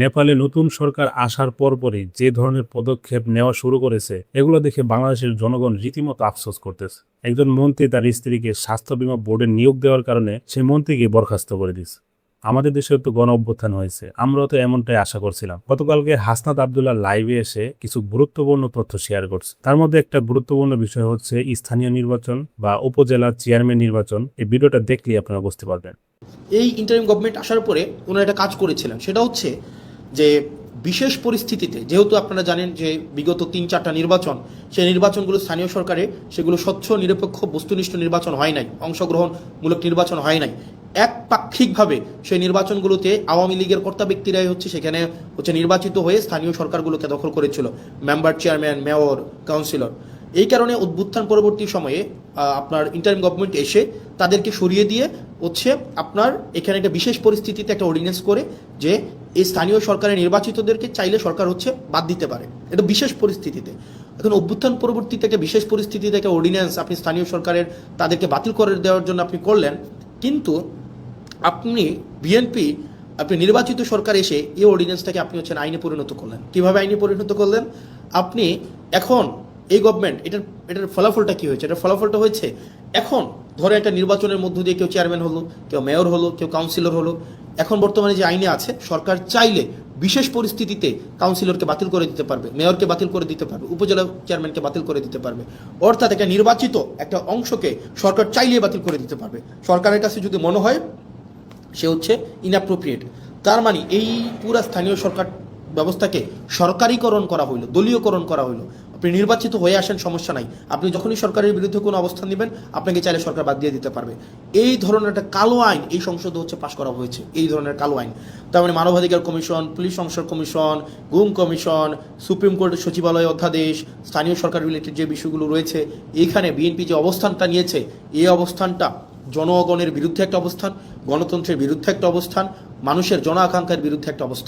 নেপালে নতুন সরকার আসার পরপরই যে ধরনের পদক্ষেপ নেওয়া শুরু করেছে এগুলো দেখে বাংলাদেশের জনগণ রীতিমতো আফসোস করতেছে। একজন মন্ত্রী তার স্ত্রীকে স্বাস্থ্য বীমা বোর্ডে নিয়োগ দেওয়ার কারণে সেই মন্ত্রীকে বরখাস্ত করে দিয়েছে। আমাদের দেশে তো গণ অভ্যুত্থান হয়েছে, আমরাও তো এমনটাই আশা করছিলাম। গতকালকে হাসনাত আব্দুল্লাহ লাইভে এসে কিছু গুরুত্বপূর্ণ তথ্য শেয়ার করছে। তার মধ্যে একটা গুরুত্বপূর্ণ বিষয় হচ্ছে স্থানীয় নির্বাচন বা উপজেলা চেয়ারম্যান নির্বাচন। এই ভিডিওটা দেখলেই আপনারা বুঝতে পারবেন। এই ইন্টারিম গভর্নমেন্ট আসার পরে ওনারা একটা কাজ করেছিলেন, সেটা হচ্ছে যে বিশেষ পরিস্থিতিতে, যেহেতু আপনারা জানেন যে বিগত 3-4টা নির্বাচন, সেই নির্বাচনগুলো স্থানীয় সরকারে সেগুলো স্বচ্ছ নিরপেক্ষ বস্তুনিষ্ঠ নির্বাচন হয় নাই, অংশগ্রহণমূলক নির্বাচন হয় নাই। একপাক্ষিকভাবে সেই নির্বাচনগুলোতে আওয়ামী লীগের কর্তা ব্যক্তিরাই সেখানে নির্বাচিত হয়ে স্থানীয় সরকারগুলোকে দখল করেছিল, মেম্বার, চেয়ারম্যান, মেয়র, কাউন্সিলর। এই কারণে অভ্যুত্থান পরবর্তী সময়ে আপনার ইন্টারিম গভর্নমেন্ট এসে তাদেরকে সরিয়ে দিয়ে আপনার এখানে একটা বিশেষ পরিস্থিতিতে একটা অর্ডিন্যান্স করে যে এই স্থানীয় সরকারের নির্বাচিতদেরকে চাইলে সরকার বাদ দিতে পারে, এটা বিশেষ পরিস্থিতিতে। এখন অভ্যুত্থান পরবর্তীতে একটা বিশেষ পরিস্থিতিতে একটা অর্ডিন্যান্স আপনি স্থানীয় সরকারের তাদেরকে বাতিল করে দেওয়ার জন্য আপনি করলেন, কিন্তু আপনি বিএনপি আপনি নির্বাচিত সরকার এসে এই অর্ডিন্যান্সটাকে আপনি আইনে পরিণত করলেন। কিভাবে আইনে পরিণত করলেন? আপনি এখন এই গভর্নমেন্ট এটার ফলাফলটা কি হয়েছে? এটার ফলাফলটা হয়েছে এখন ধরে একটা নির্বাচনের মধ্য দিয়ে কেউ চেয়ারম্যান হলো, কেউ মেয়র হলো, কেউ কাউন্সিলর হলো। এখন বর্তমানে যে আইনে আছে, সরকার চাইলে বিশেষ পরিস্থিতিতে কাউন্সিলরকে বাতিল করে দিতে পারবে, মেয়রকে বাতিল করে দিতে পারবে, উপজেলা চেয়ারম্যানকে বাতিল করে দিতে পারবে। অর্থাৎ একটা নির্বাচিত একটা অংশকে সরকার চাইলে বাতিল করে দিতে পারবে। সরকারের কাছে যদি মনে হয় সে ইনঅ্যাপ্রোপ্রিয়েট, তার মানে এই পুরা স্থানীয় সরকার ব্যবস্থাকে সরকারিকরণ করা হইলো, দলীয়করণ করা হইলো। আপনি নির্বাচিত হয়ে আসেন, সমস্যা নাই, আপনি যখনই সরকারের বিরুদ্ধে কোনো অবস্থান নেবেন আপনাকে চাইলে সরকার বাদ দিয়ে দিতে পারবে। এই ধরনের একটা কালো আইন এই সংসদে পাশ করা হয়েছে, এই ধরনের কালো আইন। তার মানে মানবাধিকার কমিশন, পুলিশ সংস্কার কমিশন, গুম কমিশন, সুপ্রিম কোর্টের সচিবালয় অধ্যাদেশ, স্থানীয় সরকার রিলেটেড যে বিষয়গুলো রয়েছে, এইখানে বিএনপি যে অবস্থানটা নিয়েছে, এই অবস্থানটা জনগণের বিরুদ্ধে একটা অবস্থান, গণতন্ত্রের বিরুদ্ধে একটা অবস্থান, মানুষের জন আকাঙ্ক্ষার বিরুদ্ধে একটা অবস্থান।